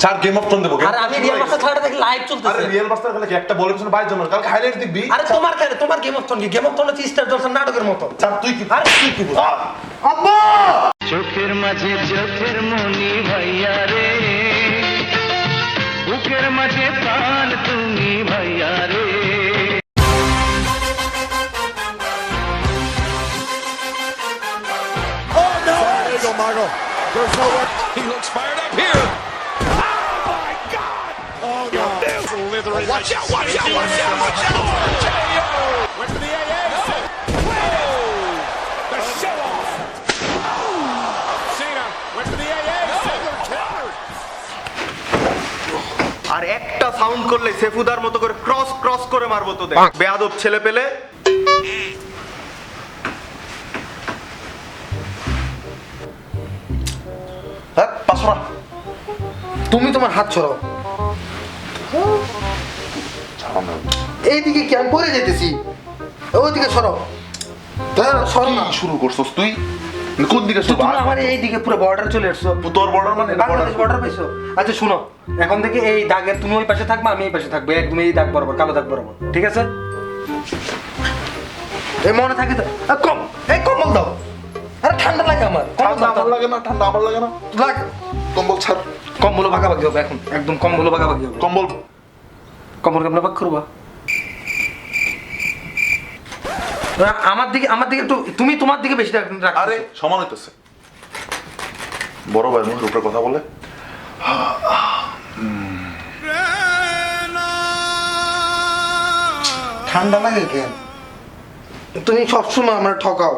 Sir game of thrown দেবো। আরে আমি রিয়েল মাস্টার ছাড়া দেখি লাইভ চলতেছে। আরে রিয়েল মাস্টার খেলে কি একটা বলের পিছনে 22 জন, কালকে হাইলাইট দেখবি। আরে তোমার গেম অফ থ্রোন কি? গেম অফ থ্রোন হচ্ছে স্টার জলসার নাটকের মতো। স্যার তুই কি বল? আব্বা চোখের মাঝে চোখের মনি ভাইয়া রে, বুকের মাঝে প্রাণ তুমি ভাইয়া রে। oh no there you go Margo there's nowhere He looks fired up here. oh no slithering Watch out, watch out, watch out, watch out. went to the AA whoa the show off Cena went to the AA Ziggler countered আর একটা sound করলে সেফুদার মতো করে cross করে মারবো তো দেখ বেয়াদব ছেলে পেলে। হ্যাঁ পাঁচশো না। তুমি তোমার হাত ছড়াও। এইদিকে কি আমি পড়ে যেতেছি? ওইদিকে সরাও। সরো না। শুরু করছস তুই? কোন দিকে শুরু? তুমি আমার এইদিকে পুরো বর্ডার চলে আসছো। তোর বর্ডার মানে বাংলাদেশ বর্ডার পাইছো? আচ্ছা শুনো, এখন থেকে এই দাগের তুমি ওই পাশে থাকবা, আমি এই পাশে থাকবো, একদম এই দাগ বরাবর, কালো দাগ বরাবর, ঠিক আছে? এই মনে থাকে তো? এই কম্বল দাও। আরে ঠান্ডা লাগে আমার। ঠান্ডা আমার লাগে না, ঠান্ডা আমার লাগে না। লাগ। কম্বল ছাড়। কম্বল ভাগাভাগি হবে এখন, একদম কম্বল ভাগাভাগি হবে। কম্বল কেমন ভাগ করবা? আমার দিকে একটু, তুমি তোমার দিকে বেশি রাখো। আরে সমান হইতেছে। বড় ভাই মুখের উপরে কথা বলে। ঠান্ডা লাগে কেন? তুমি সবসময় আমার ঠকাও।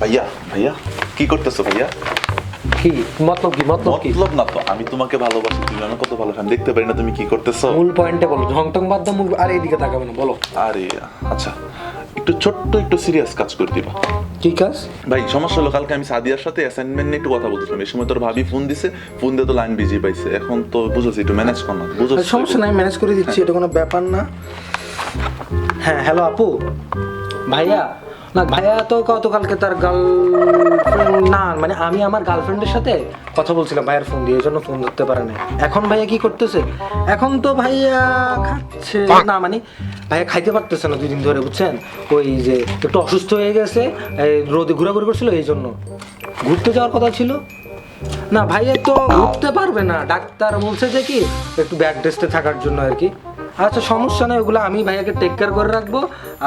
ভাইয়া ভাইয়া কি করতেছো ভাইয়া? কি মতলব? কি মতলব? কি মতলব না তো, আমি তোমাকে ভালোবাসি, তুমি আমাকে কত ভালো, আমি দেখতে পারি না তুমি কি করতেছো? মূল পয়েন্টে বলো, ঢংটং বাদ দাও, মূল। আরে এইদিকে তাকাবে না, বলো। আরে আচ্ছা, একটু সিরিয়াস কাজ করে দিবা। কি কাজ? ভাই সমস্যা হলো, কালকে আমি সাদিয়ার সাথে অ্যাসাইনমেন্ট নিয়ে একটু কথা বলতেছিলাম, এই সময় তোর ভাবি ফোন দিছে, ফোন দিয়ে তো লাইন বিজি পাইছে, এখন তো বুঝেছি একটু ম্যানেজ কর না, বুঝেছি। সমস্যা নাই, ম্যানেজ করে দিচ্ছি, এটা কোনো ব্যাপার না। হ্যাঁ হ্যালো আপু। ভাইয়া না, ভাইয়া তো গতকালকে তার গার্লফ্রেন্ড, না মানে আমি আমার গার্লফ্রেন্ডের সাথে কথা বলছিলাম ভাইয়ার ফোন দিয়ে, এই জন্য ফোন ধরতে পারে না। এখন ভাইয়া কি করতেছে? এখন তো ভাইয়া খাচ্ছে না, মানে ভাইয়া খাইতে পারতেছে না 2 দিন ধরে, বুঝছেন? ওই যে একটু অসুস্থ হয়ে গেছে, রোদে ঘোরাঘুরি করছিল, এই জন্য। ঘুরতে যাওয়ার কথা ছিল না, ভাইয়া তো ঘুরতে পারবে না, ডাক্তার বলছে যে কি একটু ব্যাড রেস্টে থাকার জন্য আর কি। আচ্ছা সমস্যা নেই, ওগুলো আমি ভাইয়াকে টেক কেয়ার করে রাখবো,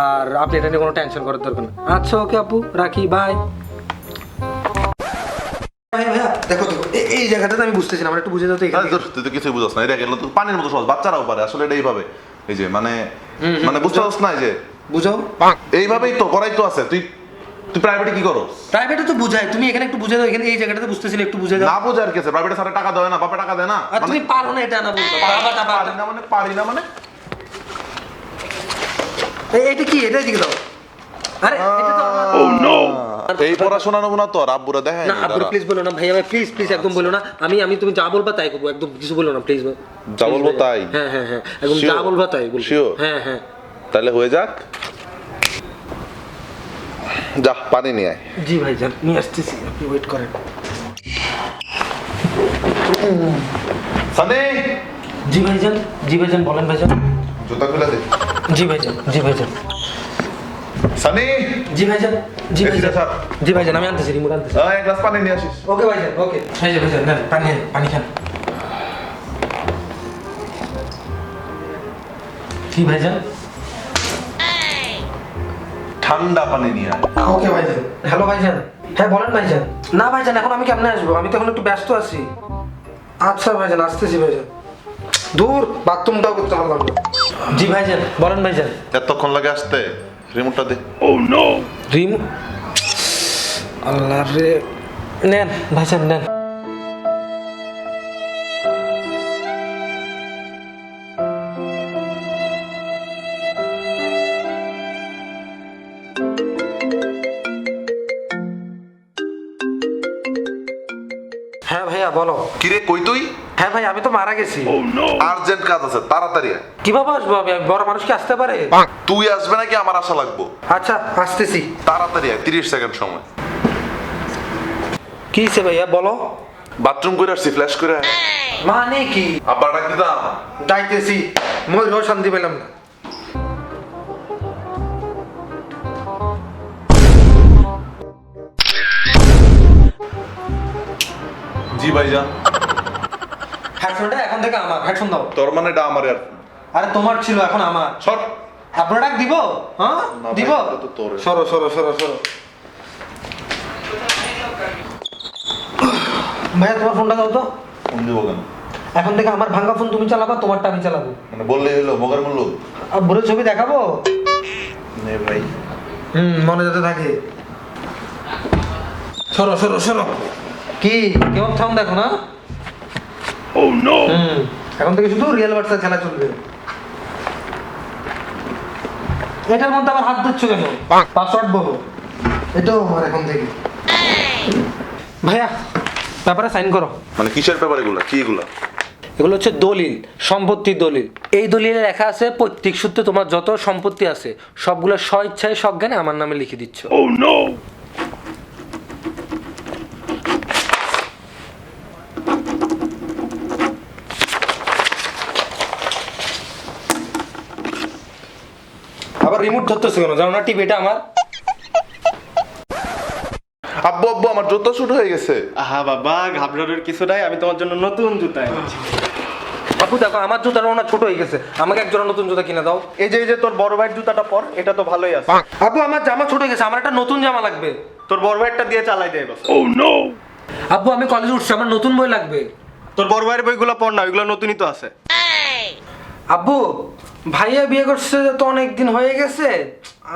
আর আপনি এটা নিয়ে কোনো টেনশন করার দরকার না। আচ্ছা ওকে আপু, রাখি, বাই। ভাইয়া দেখো তো, এই জায়গাটাতে আমি বুঝতেছিলাম, আমার একটু বুঝে দাও তো। তুই তো কিছুই বুঝছ না, এটা গেল তো পানির মতো সহজ, বাচ্চারাও পারে আসলে, এটা এইভাবে, এই যে মানে বুঝতে পারছ না, এই যে বুঝাও, এইভাবেই তো করাই তো আছে। তুই প্রাইভেটে কি করো? প্রাইভেটে তো বুঝাই, তুমি এখানে একটু বুঝে দাও, এখানে এই জায়গাটাতে বুঝতেছিলে, একটু বুঝে দাও। না বুঝে আর কি আছে, প্রাইভেটে স্যার টাকা দেয় না, বাপে টাকা দেয় না, আর তুমি পারো না এটা না বলতে, পারি না মানে এটা কি? এটা দিকে দাও। আরে এটা তো এই পড়াশোনা নেবো না তো, আর আব্বুরা দেখে না। আব্বু প্লিজ বলো না ভাই, আমি প্লিজ একদম বলো না। আমি তুমি যা বলবা তাই করবো, একদম কিছু বলো না প্লিজ। যা বলবো তাই? হ্যাঁ একদম যা বলবা তাই বলবো। হ্যাঁ তাহলে হয়ে যাক, যা পানি নিয়ে আয়। জি ভাইজান, নিয়ে আসতেছি, আপনি ওয়েট করেন। সানি, জি ভাইজান বলেন ভাইজান। জুতা খুলে দে। জি ভাইজান। সানি, জি ভাইজান। স্যার। জি ভাইজান, আমি আনতেছি, রিমোট আনতেছি। এক গ্লাস পানি নিয়ে আসিস। ওকে ভাইজান, ওকে। ভাইজান নেন, পানি খান। কি ভাইজান? ঠান্ডা পানি নিয়ে আয়। ওকে ভাইজান। হ্যালো ভাইজান। হ্যাঁ বলেন ভাইজান। না ভাইজান, এখন আমি কেমনে আসবো? আমি তো এখন একটু ব্যস্ত আছি। আচ্ছা ভাইজান, আসতেছি ভাইজান। দূর, বাথরুমটাও করতে পারলাম না। জি ভাইজান, বলেন ভাইজান। এতক্ষণ লাগে আসতে? রিমোটটা দে। রিমোট? আল্লাহ রে, নেন ভাইজান নেন। হ্যাঁ ভাইয়া বলো। কিরে কই তুই? হ্যাঁ ভাই আমি তো মারা গেছি। আর্জেন্ট কাজ আছে, তাড়াতাড়ি আয়। কিভাবে আসবো আমি? বড় মানুষ কি আসতে পারে? তুই আসবে নাকি আমার আসা লাগবো? আচ্ছা আসতেছি। তাড়াতাড়ি আয়, 30 সেকেন্ড সময়। কি হয়েছে ভাইয়া বলো। বাথরুম করে আসছি, ফ্ল্যাশ করে আয়। মানে কি? আব্বা ডাক দিতাম। ডাইতেছি, ময়ূরও শান্তি পেলাম না। জি ভাইজান। হেডফোনটা এখন থেকে আমার। হেডফোন দাও। তোর মানে এটা আমার ইয়ার। আরে তোমার ছিল এখন আমার। সর। আপনার ডাক দিব? হ্যাঁ না ভাই, দিব। এটা তো তোর। সরো সরো সরো সরো। ভাইয়া তোমার ফোনটা দাও তো। ফোন দিব কেন? এখন থেকে আমার ভাঙা ফোন তুমি চালাবা, তোমারটা আমি চালাবো। মানে বললেই হলো, মগের মূল্য। আর বুড়ো ছবি দেখাবো? নে ভাই। মনে যাতে থাকে। সরো সরো সরো। কি কেমন থাম দেখো না? Oh no! এখন থেকে শুধু রিয়েল ভার্সেস খেলা চলবে। এটার মধ্যে আবার হাত দিচ্ছ কেন? পাসওয়ার্ড বলো। এটাও আমার এখন থেকে। ভাইয়া পেপারে সাইন করো। মানে কিসের ব্যাপার এগুলা? কি এগুলা? এগুলো হচ্ছে দলিল, সম্পত্তির দলিল। এই দলিলে লেখা আছে পৈতৃক সূত্রে তোমার যত সম্পত্তি আছে সবগুলো স্বইচ্ছায় সজ্ঞানে আমার নামে লিখে দিচ্ছ। Oh no! আবার রিমোট ধরতেছো কেন? জানো না টিভিটা আমার। আব্বু আব্বু আমার জুতো শুট হয়ে গেছে। আহা বাবা ঘাবড়ানোর কিছু নাই, আমি তোমার জন্য নতুন জুতা এনেছি। আপু দেখো আমার জুতার ওনা ছোট হয়ে গেছে, আমাকে এক জোড়া নতুন জুতা কিনে দাও। এই যে তোর বড় ভাইয়ের জুতাটা পর, এটা তো ভালোই আছে। আপু আমার জামা ছোট হয়ে গেছে, আমার একটা নতুন জামা লাগবে। তোর বড় ভাইয়েরটা দিয়ে চালাই দে এবার। Oh no! আপু আমি কলেজে উঠছি, আমার নতুন বই লাগবে। তোর বড় ভাইয়ের বইগুলো পড় না, ওইগুলো নতুনই তো আছে। আব্বু ভাইয়া বিয়ে করছে তো অনেক দিন হয়ে গেছে,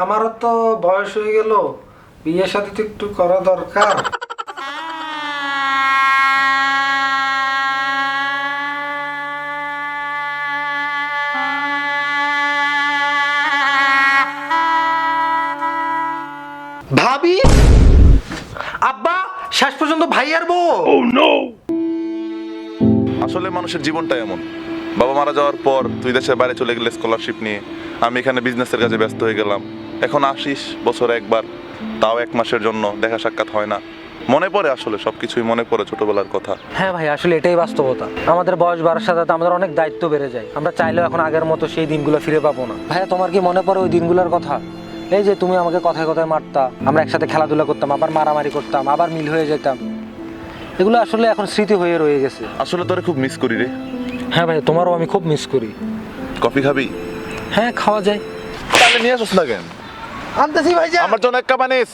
আমারও তো বয়স হয়ে গেল, বিয়ের সাথে তো একটু করা দরকার। ভাবি আব্বা শেষ পর্যন্ত ভাইয়ার বউ। Oh no! আসলে মানুষের জীবনটা এমন। বাবা মারা যাওয়ার পর তুই দেশের বাইরে চলে গেলে স্কলারশিপ নিয়ে, আমি এখানে বিজনেসের কাজে ব্যস্ত হয়ে গেলাম। এখন আসিস বছরে একবার, তাও 1 মাসের জন্য, দেখা সাক্ষাৎ হয় না। মনে পড়ে, আসলে সবকিছুই মনে পড়ে, ছোটবেলার কথা। হ্যাঁ ভাই আসলে এটাই বাস্তবতা। আমাদের বয়স বাড়ার সাথে সাথে আমাদের অনেক দায়িত্ব বেড়ে যায়, আমরা চাইলেও এখন আগের মতো সেই দিনগুলো ফিরে পাবো না। ভাইয়া তোমার কি মনে পড়ে ওই দিনগুলোর কথা? এই যে তুমি আমাকে কথায় কথায় মারতা, আমরা একসাথে খেলাধুলা করতাম, আবার মারামারি করতাম, আবার মিল হয়ে যেতাম। এগুলো আসলে এখন স্মৃতি হয়ে রয়ে গেছে। আসলে তোরে খুব মিস করি রে। হ্যাঁ ভাই তোমারও আমি খুব মিস করি। কফি খাবি? হ্যাঁ খাওয়া যায়। তাহলে নিয়ে আসছ না কেন? আনতেছি ভাইজান। আমার জন্য 1 কাপ আনিস।